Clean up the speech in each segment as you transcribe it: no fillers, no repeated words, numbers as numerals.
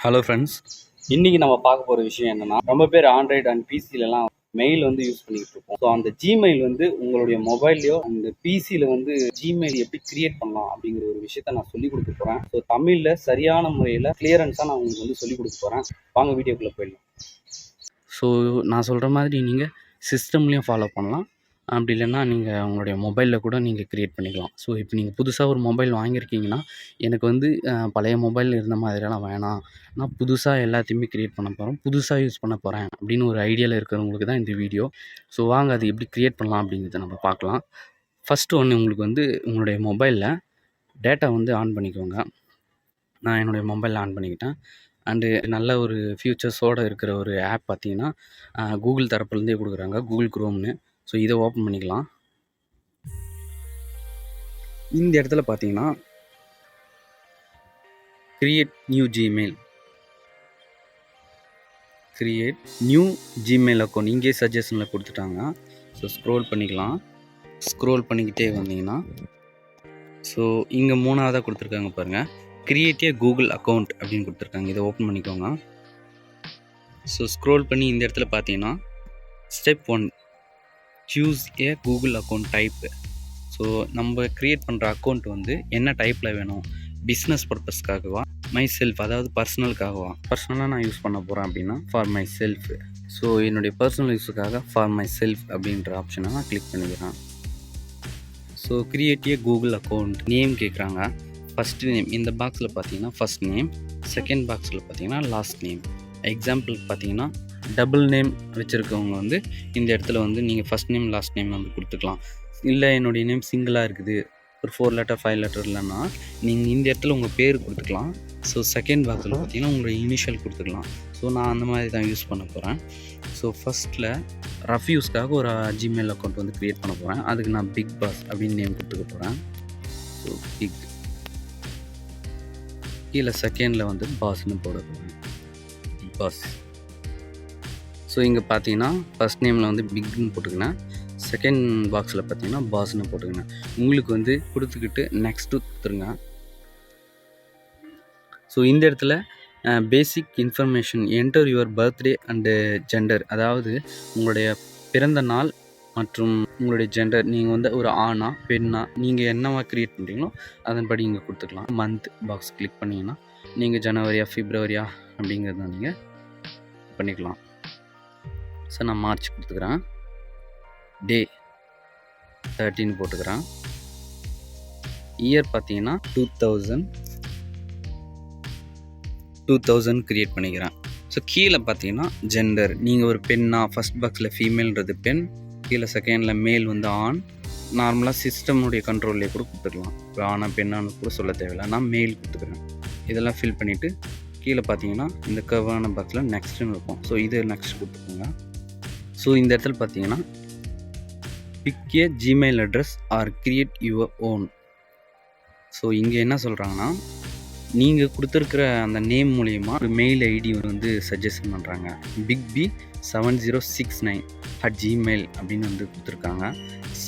Hello friends, இன்றைக்கி நம்ம பார்க்க போகிற விஷயம் என்னென்னா, ரொம்ப பேர் ஆண்ட்ராய்டு அண்ட் பிசிலலாம் மெயில் யூஸ் பண்ணிக்கிட்டு இருப்போம். ஸோ அந்த ஜிமெயில் உங்களுடைய மொபைல்லையோ அந்த பிசியில் ஜிமெயில் எப்படி கிரியேட் பண்ணலாம் அப்படிங்கிற ஒரு விஷயத்த நான் சொல்லிக் கொடுக்க போகிறேன். ஸோ தமிழில் சரியான முறையில் கிளியரன்ஸாக நான் உங்களுக்கு சொல்லிக் கொடுக்க போகிறேன். வாங்க வீடியோக்குள்ளே போயிடலாம். ஸோ நான் சொல்கிற மாதிரி நீங்கள் சிஸ்டம்லேயும் ஃபாலோ பண்ணலாம், அப்படி இல்லைன்னா நீங்கள் உங்களுடைய மொபைலில் கூட நீங்கள் க்ரியேட் பண்ணிக்கலாம். ஸோ இப்போ நீங்கள் புதுசாக ஒரு மொபைல் வாங்கியிருக்கீங்கன்னா, எனக்கு பழைய மொபைல் இருந்த மாதிரியெல்லாம் வேணாம், நான் புதுசாக எல்லாத்தையுமே க்ரியேட் பண்ண போகிறேன், புதுசாக யூஸ் பண்ண போகிறேன் அப்படின்னு ஒரு ஐடியாவில் இருக்கிறவங்களுக்கு தான் இந்த வீடியோ. ஸோ வாங்க அது எப்படி க்ரியேட் பண்ணலாம் அப்படிங்கிறத நம்ம பார்க்கலாம். ஃபஸ்ட்டு உங்களுக்கு உங்களுடைய மொபைலில் டேட்டா ஆன் பண்ணிக்கோங்க. நான் என்னுடைய மொபைலில் ஆன் பண்ணிக்கிட்டேன். அண்டு நல்ல ஒரு ஃபியூச்சர்ஸோடு இருக்கிற ஒரு ஆப் பார்த்தீங்கன்னா, கூகுள் தரப்புலேருந்தே கொடுக்குறாங்க, கூகுள் குரோம்னு. ஸோ இதை ஓப்பன் பண்ணிக்கலாம். இந்த இடத்துல பார்த்தீங்கன்னா கிரியேட் நியூ ஜிமெயில் அக்கௌண்ட் இங்கே சஜஷனில் கொடுத்துட்டாங்க. ஸோ ஸ்க்ரோல் பண்ணிக்கலாம். ஸ்க்ரோல் பண்ணிக்கிட்டே வந்தீங்கன்னா ஸோ இங்கே 3ஆவதாக கொடுத்துருக்காங்க பாருங்கள், கிரியேட் ஏ கூகுள் அக்கௌண்ட் அப்படின்னு கொடுத்துருக்காங்க. இதை ஓப்பன் பண்ணிக்கோங்க. ஸோ ஸ்க்ரோல் பண்ணி இந்த இடத்துல பார்த்தீங்கன்னா ஸ்டெப் 1 சூஸ் ஏ கூகுள் அக்கௌண்ட் டைப்பு. ஸோ நம்ம க்ரியேட் பண்ணுற அக்கௌண்ட் என்ன டைப்பில் வேணும், பிஸ்னஸ் பர்பஸ்க்காகவா, மை செல்ஃப் அதாவது பர்சனலுக்காகவா. பர்சனலாக நான் யூஸ் பண்ண போகிறேன் அப்படின்னா ஃபார் மை செல்ஃப். ஸோ என்னுடைய பர்சனல் யூஸுக்காக ஃபார் மை செல்ஃப் அப்படின்ற ஆப்ஷனை நான் கிளிக் பண்ணிக்கிறேன். ஸோ கிரியேட் ஏ கூகுள் அக்கௌண்ட். நேம் கேட்குறாங்க. ஃபஸ்ட்டு நேம் இந்த பாக்ஸில் பார்த்தீங்கன்னா ஃபஸ்ட் நேம், செகண்ட் பாக்ஸில் பார்த்தீங்கன்னா லாஸ்ட் நேம். எக்ஸாம்பிளுக்கு பார்த்தீங்கன்னா டபுள் நேம் வச்சுருக்கவங்க இந்த இடத்துல நீங்கள் ஃபஸ்ட் நேம் லாஸ்ட் நேம் கொடுத்துக்கலாம். இல்லை என்னுடைய நேம் சிங்கிளாக இருக்குது, ஒரு 4 லெட்டர் 5 லெட்டர் இல்லைன்னா நீங்கள் இந்த இடத்துல உங்கள் பேர் கொடுத்துக்கலாம். ஸோ செகண்ட் பாக்ஸில் பார்த்தீங்கன்னா உங்களுடைய இனிஷியல் கொடுத்துக்கலாம். ஸோ நான் அந்த மாதிரி தான் யூஸ் பண்ண போகிறேன். ஸோ ஃபஸ்ட்டில் ரஃப் யூஸ்க்காக ஒரு ஜிமெயில் அக்கௌண்ட் க்ரியேட் பண்ண போகிறேன். அதுக்கு நான் பிக் பாஸ் அப்படின்னு நேம் கொடுத்துக்க போகிறேன். ஸோ பிக், கீழே செகண்டில் பாஸ்ன்னு போட போகிறேன், பிக் பாஸ். ஸோ இங்கே பார்த்தீங்கன்னா ஃபஸ்ட் நேமில் பிக்னு போட்டுக்கினேன், செகண்ட் பாக்ஸில் பார்த்தீங்கன்னா பாஸ்ன்னு போட்டுக்கினேன். உங்களுக்கு கொடுத்துக்கிட்டு நெக்ஸ்ட்டு கொடுத்துருங்க. ஸோ இந்த இடத்துல பேசிக் information enter your birthday and gender, அதாவது உங்களுடைய பிறந்த நாள் மற்றும் உங்களுடைய ஜெண்டர். நீங்கள் ஒரு ஆணா பெண்ணா நீங்கள் என்னவா க்ரியேட் பண்ணுறீங்களோ அதன்படி இங்கே கொடுத்துக்கலாம். மந்த் பாக்ஸ் கிளிக் பண்ணிங்கன்னா நீங்கள் ஜனவரியா பிப்ரவரியா அப்படிங்கிறத நீங்கள் பண்ணிக்கலாம். ஸோ நான் மார்ச் கொடுத்துக்கிறேன், டே 13 போட்டுக்கிறேன். இயர் பார்த்தீங்கன்னா 2000 க்ரியேட் பண்ணிக்கிறேன். ஸோ கீழே பார்த்தீங்கன்னா ஜெண்டர், நீங்கள் ஒரு பெண்ணா, ஃபஸ்ட் பாக்ஸில் ஃபீமேல்ன்றது பெண், கீழே செகண்டில் மேல் ஆண். நார்மலாக சிஸ்டமுடைய கண்ட்ரோல்லே கூட கொடுத்துக்கலாம், இப்போ ஆனா பெண்ணான்னு கூட சொல்ல தேவையில்லை. நான் மேல் கொடுத்துக்கிறேன். இதெல்லாம் ஃபில் பண்ணிவிட்டு கீழே பார்த்தீங்கன்னா இந்த கர்வான பாக்ஸில் நெக்ஸ்ட்டுன்னு இருக்கும். ஸோ இது நெக்ஸ்ட் கொடுத்துக்கோங்க. ஸோ இந்த இடத்துல பார்த்தீங்கன்னா pick a Gmail address or create your own. So இங்கே என்ன சொல்கிறாங்கன்னா, நீங்கள் கொடுத்துருக்கிற அந்த நேம் மூலிமா ஒரு மெயில் ஐடி சஜஷன் பண்ணுறாங்க. bigb7069@gmail அப்படின்னு கொடுத்துருக்காங்க.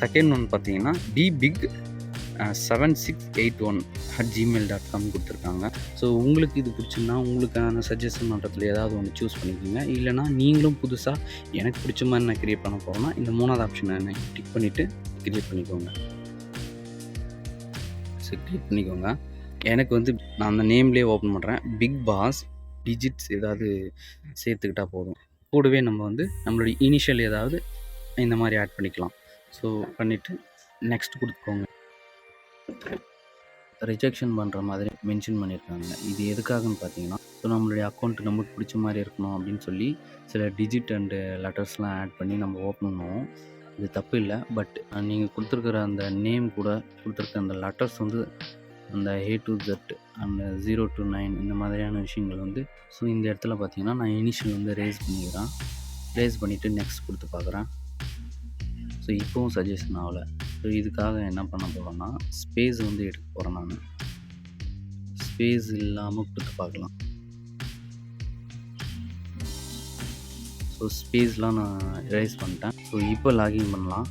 செகண்ட் ஒன் பார்த்தீங்கன்னா bbig7681@gmail.com கொடுத்துருக்காங்க. ஸோ உங்களுக்கு இது பிடிச்சுன்னா உங்களுக்கான சஜஷன் பண்ணுறதுல ஏதாவது ஒன்று சூஸ் பண்ணிக்கோங்க. இல்லைனா நீங்களும் புதுசாக எனக்கு பிடிச்ச மாதிரி நான் க்ரியேட் பண்ண போகிறேன்னா இந்த 3ஆவது ஆப்ஷனை கிளிக் பண்ணிவிட்டு க்ரியேட் பண்ணிக்கோங்க. ஸோ கிளிக் பண்ணிக்கோங்க. எனக்கு நான் அந்த நேம்லேயே ஓப்பன் பண்ணுறேன். பிக் பாஸ் டிஜிட்ஸ் ஏதாவது சேர்த்துக்கிட்டால் போதும். கூடவே நம்ம நம்மளுடைய இனிஷியல் ஏதாவது இந்த மாதிரி ஆட் பண்ணிக்கலாம். ஸோ பண்ணிவிட்டு நெக்ஸ்ட் கொடுத்துக்கோங்க. ரிஜெக்ஷன் பண்ணுற மாதிரி மென்ஷன் பண்ணியிருக்காங்க. இது எதுக்காகன்னு பார்த்தீங்கன்னா, ஸோ நம்மளுடைய அக்கௌண்ட் நமக்கு பிடிச்ச மாதிரி இருக்கணும் அப்படின்னு சொல்லி சில டிஜிட் அண்டு லெட்டர்ஸ்லாம் ஆட் பண்ணி நம்ம ஓப்பன் பண்ணுவோம். இது தப்பு இல்லை. பட் நீங்கள் கொடுத்துருக்குற அந்த நேம் கூட கொடுத்துருக்க அந்த லெட்டர்ஸ் அந்த A to Z and 0 to 9 இந்த மாதிரியான விஷயங்கள் ஸோ இந்த இடத்துல பார்த்தீங்கன்னா நான் இனிஷியல் ரேஸ் பண்ணிக்கிறேன். ரேஸ் பண்ணிவிட்டு நெக்ஸ்ட் கொடுத்து பார்க்குறேன். ஸோ இப்போவும் சஜஷன் ஆகலை. ஸோ இதுக்காக என்ன பண்ண போகிறேன்னா ஸ்பேஸ் எடுக்க போகிறேன். நான் ஸ்பேஸ் இல்லாமல் கொடுத்து பார்க்கலாம். ஸோ ஸ்பேஸ்லாம் நான் எரேஸ் பண்ணிட்டேன். ஸோ இப்போ லாகின் பண்ணலாம்.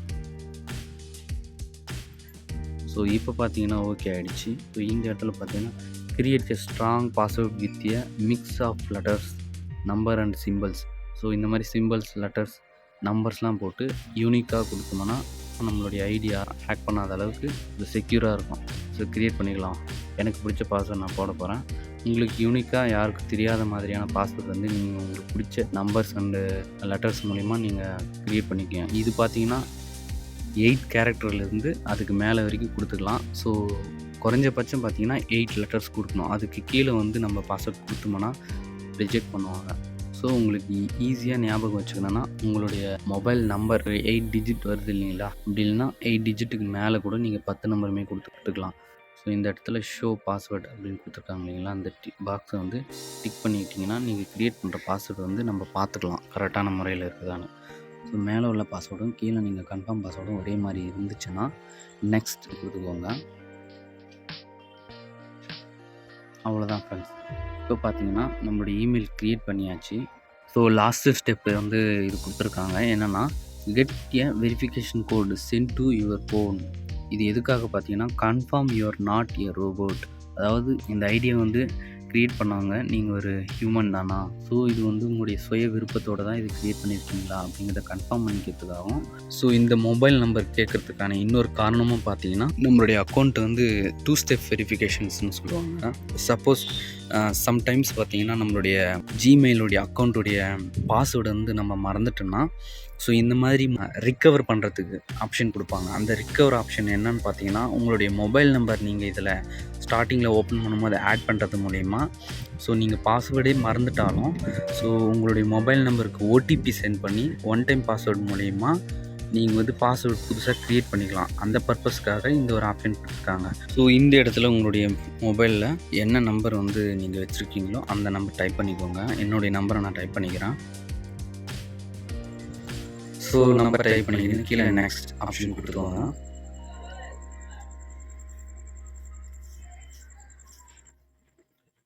ஸோ இப்போ பார்த்தீங்கன்னா ஓகே ஆகிடுச்சு. ஸோ இந்த இடத்துல பார்த்தீங்கன்னா create a strong password with a mix of letters, number and symbols. So இந்த மாதிரி சிம்பிள்ஸ், லெட்டர்ஸ், நம்பர்ஸ்லாம் போட்டு யூனிக்காக கொடுத்தோம்னா நம்மளுடைய ஐடியா ஹேக் பண்ணாத அளவுக்கு இது செக்யூராக இருக்கும். ஸோ க்ரியேட் பண்ணிக்கலாம். எனக்கு பிடிச்ச பாஸ்வேர்ட் நான் போட போகிறேன். உங்களுக்கு யூனிக்காக யாருக்கும் தெரியாத மாதிரியான பாஸ்வேர்ட் வந்து நீங்கள் உங்களுக்கு பிடிச்ச நம்பர்ஸ் அண்டு லெட்டர்ஸ் மூலிமா நீங்கள் க்ரியேட் பண்ணிக்கங்க. இது பார்த்தீங்கன்னா 8 கேரக்டர்லேருந்து அதுக்கு மேலே வரைக்கும் கொடுத்துக்கலாம். ஸோ குறைஞ்சபட்சம் பார்த்தீங்கன்னா 8 லெட்டர்ஸ் கொடுக்கணும். அதுக்கு கீழே வந்து நம்ம பாஸ்வேர்ட் கொடுத்தோம்னா ரிஜெக்ட் பண்ணுவாங்க. ஸோ உங்களுக்கு ஈஸியாக ஞாபகம் வச்சுக்கணுன்னா உங்களுடைய மொபைல் நம்பர் 8 டிஜிட் வருது இல்லைங்களா, அப்படி இல்லைன்னா 8 டிஜிட்டுக்கு மேலே கூட நீங்கள் 10 நம்பருமே கொடுத்துக்கலாம். ஸோ இந்த இடத்துல ஷோ பாஸ்வேர்டு அப்படின்னு கொடுத்துருக்காங்க இல்லைங்களா, அந்த பாக்ஸை வந்து டிக் பண்ணிக்கிட்டிங்கன்னா நீங்கள் க்ரியேட் பண்ணுற பாஸ்வேர்டு வந்து நம்ம பார்த்துக்கலாம் கரெக்டான முறையில் இருக்குதான்னு. ஸோ மேலே உள்ள பாஸ்வேர்டும் கீழே நீங்கள் கன்ஃபார்ம் பாஸ்வேர்டும் ஒரே மாதிரி இருந்துச்சுன்னா நெக்ஸ்ட் கொடுத்துக்கோங்க. அவ்வளோதான் ஃப்ரெண்ட்ஸ். இப்போ பார்த்தீங்கன்னா நம்மளுடைய இமெயில் க்ரியேட் பண்ணியாச்சு. ஸோ லாஸ்ட்டு ஸ்டெப்பு வந்து இது கொடுத்துருக்காங்க. என்னென்னா get a verification code sent to your phone. இது எதுக்காக பார்த்தீங்கன்னா confirm your not a robot. அதாவது இந்த ஐடியா வந்து க்ரியேட் பண்ணாங்க நீங்கள் ஒரு ஹியூமன் தானா, ஸோ இது வந்து உங்களுடைய சுய விருப்பத்தோடு தான் இது க்ரியேட் பண்ணியிருக்கீங்களா அப்படிங்கிறத கன்ஃபார்ம் பண்ணிக்கிறதுக்காகவும். ஸோ இந்த மொபைல் நம்பர் கேட்குறதுக்கான இன்னொரு காரணமும் பார்த்தீங்கன்னா நம்மளுடைய அக்கௌண்ட் வந்து 2 ஸ்டெப் வெரிஃபிகேஷன்ஸ்னு சொல்லுவாங்க. சப்போஸ் சம்டைம்ஸ் பார்த்தீங்கன்னா நம்மளுடைய ஜிமெயிலுடைய அக்கௌண்ட்டுடைய பாஸ்வேர்டு வந்து நம்ம மறந்துட்டோம்னா ஸோ இந்த மாதிரி ரிக்கவர் பண்ணுறதுக்கு ஆப்ஷன் கொடுப்பாங்க. அந்த ரிக்கவர் ஆப்ஷன் என்னன்னு பார்த்தீங்கன்னா உங்களுடைய மொபைல் நம்பர் நீங்கள் இதில் ஸ்டார்டிங்கில் ஓப்பன் பண்ணும்போது ஆட் பண்ணுறது மூலயமா ஸோ நீங்கள் பாஸ்வேர்டே மறந்துட்டாலும் ஸோ உங்களுடைய மொபைல் நம்பருக்கு ஓடிபி சென்ட் பண்ணி ஒன் டைம் பாஸ்வேர்டு மூலயமா நீங்கள் வந்து பாஸ்வேர்டு புதுசாக க்ரியேட் பண்ணிக்கலாம். அந்த பர்பஸ்க்காக இந்த ஒரு ஆப்ஷன் கொடுத்துருக்காங்க. ஸோ இந்த இடத்துல உங்களுடைய மொபைலில் என்ன நம்பர் வந்து நீங்கள் வச்சுருக்கீங்களோ அந்த நம்பர் டைப் பண்ணிக்கோங்க. என்னுடைய நம்பரை நான் டைப் பண்ணிக்கிறேன். ஸோ நம்பர் டைப் பண்ணிக்கிட்டு கீழே நெக்ஸ்ட் ஆப்ஷன் கொடுத்துக்கோங்க.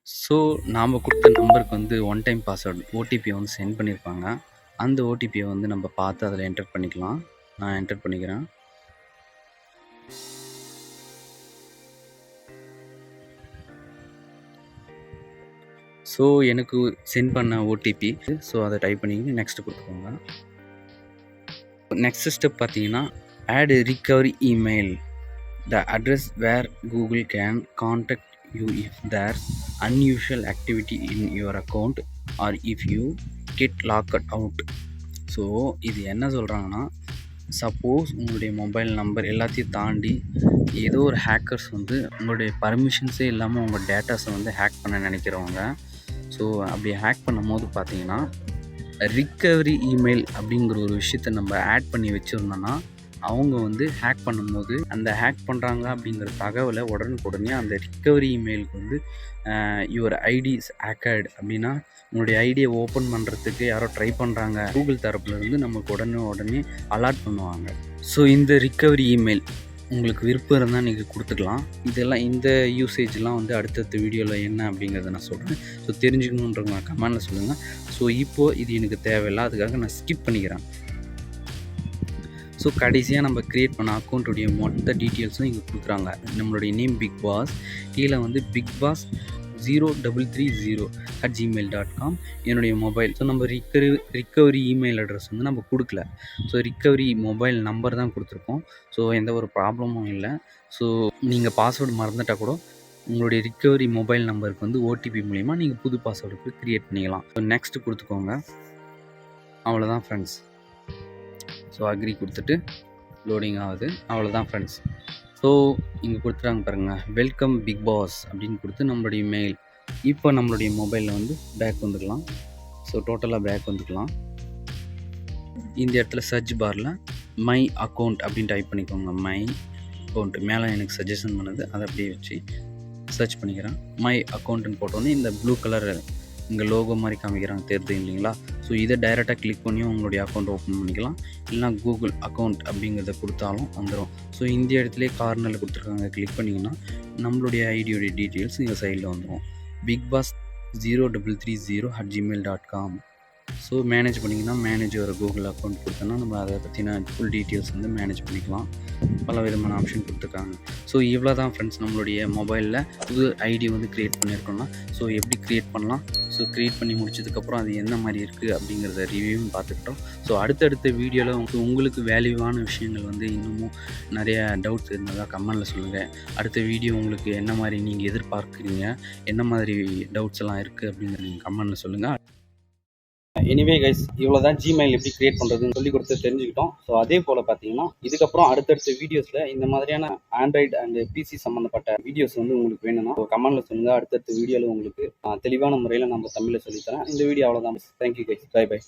ஸோ நாம் கொடுத்த நம்பருக்கு வந்து ஒன் டைம் பாஸ்வேர்டு ஓடிபியை வந்து சென்ட் பண்ணியிருப்பாங்க. அந்த ஓடிபியை வந்து நம்ம பார்த்து அதில் என்டர் பண்ணிக்கலாம். நான் என்டர் பண்ணிக்கிறேன். ஸோ எனக்கு சென்ட் பண்ண ஓடிபி, ஸோ அதை டைப் பண்ணிக்கிட்டு நெக்ஸ்ட் கொடுத்துக்கோங்க. நெக்ஸ்ட் ஸ்டெப் பார்த்தீங்கன்னா add recovery email, the address where Google can contact you if there unusual activity in your account or if you get locked out. So இது என்ன சொல்கிறாங்கன்னா suppose உங்களுடைய mobile number எல்லாத்தையும் தாண்டி ஏதோ ஒரு ஹேக்கர்ஸ் வந்து உங்களுடைய பர்மிஷன்ஸே இல்லாமல் உங்கள் டேட்டாஸை வந்து ஹேக் பண்ண நினைக்கிறவங்க, ஸோ அப்படி ஹேக் பண்ணும் போது பார்த்தீங்கன்னா ரிக்கவரி இமெயில் அப்படிங்கிற ஒரு விஷயத்தை நம்ம ஆட் பண்ணி வச்சுருந்தோன்னா அவங்க வந்து ஹேக் பண்ணும்போது அந்த ஹேக் பண்ணுறாங்க அப்படிங்கிற தகவலை உடனுக்குடனே அந்த ரிக்கவரி இமெயிலுக்கு வந்து யுவர் ஐடிஸ் ஹேக்கர்டு அப்படின்னா உங்களுடைய ஐடியை ஓப்பன் பண்ணுறதுக்கு யாரோ ட்ரை பண்ணுறாங்க கூகுள் தரப்புலேருந்து நமக்கு உடனே அலாட் பண்ணுவாங்க. ஸோ இந்த ரிக்கவரி இமெயில் உங்களுக்கு விருப்பம் இருந்தால் நீங்கள் கொடுத்துக்கலாம். இதெல்லாம் இந்த யூசேஜ்லாம் வந்து அடுத்தடுத்த வீடியோவில் என்ன அப்படிங்கிறத நான் சொல்கிறேன். ஸோ தெரிஞ்சுக்கணுன்றவங்க கமெண்டில் சொல்லுங்கள். ஸோ இப்போது இது எனக்கு தேவையில்லை, அதுக்காக நான் ஸ்கிப் பண்ணிக்கிறேன். ஸோ கடைசியாக நம்ம க்ரியேட் பண்ண அக்கௌண்ட்டுடைய மொத்த டீட்டெயில்ஸும் இங்கே கொடுக்குறாங்க. நம்மளுடைய நேம் பிக் பாஸ், கீழே வந்து bigboss0330@gmail.com என்னுடைய மொபைல். ஸோ நம்ம ரிக்கவரி இமெயில் அட்ரஸ் வந்து நம்ம கொடுக்கல. ஸோ ரிக்கவரி மொபைல் நம்பர் தான் கொடுத்துருக்கோம். ஸோ எந்த ஒரு ப்ராப்ளமும் இல்லை. ஸோ நீங்கள் பாஸ்வேர்டு மறந்துட்டால் கூட உங்களுடைய ரிக்கவரி மொபைல் நம்பருக்கு வந்து ஓடிபி மூலிமா நீங்கள் புது பாஸ்வேர்டுக்கு க்ரியேட் பண்ணிக்கலாம். ஸோ நெக்ஸ்ட்டு கொடுத்துக்கோங்க. அவ்வளோதான் ஃப்ரெண்ட்ஸ். ஸோ அக்ரி கொடுத்துட்டு லோடிங் ஆகுது. அவ்வளோதான் ஃப்ரெண்ட்ஸ். ஸோ இங்கே கொடுத்துட்டாங்க பாருங்கள், வெல்கம் பிக் பாஸ் அப்படின்னு கொடுத்து நம்மளுடைய மெயில். இப்போ நம்மளுடைய மொபைலில் வந்து பேக் வந்துக்கலாம். ஸோ டோட்டலாக பேக் வந்துக்கலாம். இந்த இடத்துல சர்ச் பாரில் மை அக்கௌண்ட் அப்படின்னு டைப் பண்ணிக்கோங்க. மை அக்கௌண்ட் மேலே எனக்கு சஜஷன் பண்ணுது, அதை அப்படியே வச்சு சர்ச் பண்ணிக்கிறேன். மை அக்கௌண்ட்டுன்னு போட்டோன்னே இந்த ப்ளூ கலர் இங்கே லோகோ மாதிரி காமிக்கிறாங்க, தெரியுது இல்லைங்களா? ஸோ இதை டைரெக்டாக கிளிக் பண்ணி உங்களுடைய அக்கௌண்ட் ஓப்பன் பண்ணிக்கலாம். இல்லைனா கூகுள் அக்கௌண்ட் அப்படிங்கிறத கொடுத்தாலும் வந்துடும். ஸோ இந்த இடத்துலேயே கார்னரில் கொடுத்துருக்காங்க, கிளிக் பண்ணிங்கன்னா நம்மளுடைய ஐடியோடைய டீட்டெயில்ஸ் இந்த சைடில் வந்துடும். bigboss0330@gmail.com ஸோ மேனேஜ் பண்ணிங்கன்னா மேனேஜ் ஒரு கூகுள் அக்கௌண்ட் கொடுத்தோன்னா நம்ம அதை பற்றின ஃபுல் டீட்டெயில்ஸ் வந்து மேனேஜ் பண்ணிக்கலாம். பல விதமான ஆப்ஷன் கொடுத்துருக்காங்க. ஸோ இவ்வளோ தான் ஃப்ரெண்ட்ஸ் நம்மளுடைய மொபைலில் புது ஐடி வந்து க்ரியேட் பண்ணியிருக்கோம்னா ஸோ எப்படி க்ரியேட் பண்ணலாம், ஸோ க்ரியேட் பண்ணி முடிச்சதுக்கப்புறம் அது என்ன மாதிரி இருக்குது அப்படிங்கிறத ரிவ்யூவும் பார்த்துக்கிட்டோம். ஸோ அடுத்தடுத்த வீடியோவில் உங்களுக்கு வேல்யூவான விஷயங்கள் வந்து இன்னமும் நிறைய டவுட்ஸ் இருந்ததா கமெண்டில் சொல்லுங்கள். அடுத்த வீடியோ உங்களுக்கு என்ன மாதிரி நீங்கள் எதிர்பார்க்குறீங்க, என்ன மாதிரி டவுட்ஸ் எல்லாம் இருக்குது அப்படிங்கிறத நீங்கள் கமெண்டில் சொல்லுங்கள். எனிவே கைஸ், இவ்வளோ தான் ஜிமெயில் எப்படி க்ரியேட் பண்ணுறதுன்னு சொல்லி கொடுத்து தெரிஞ்சுக்கிட்டோம். ஸோ அதே போல் பார்த்தீங்கன்னா இதுக்கப்புறம் அடுத்தடுத்த வீடியோஸில் இந்த மாதிரியான ஆண்ட்ராய்டு அண்ட் பிசி சம்மந்தப்பட்ட வீடியோஸ் வந்து உங்களுக்கு வேணும்னா கமெண்டில் சொல்லுங்கள். அடுத்தடுத்த வீடியோவில் உங்களுக்கு தெளிவான முறையில் நம்ம தமிழில் சொல்லித்தரேன். இந்த வீடியோ அவ்வளோதான். Thank you guys, bye by.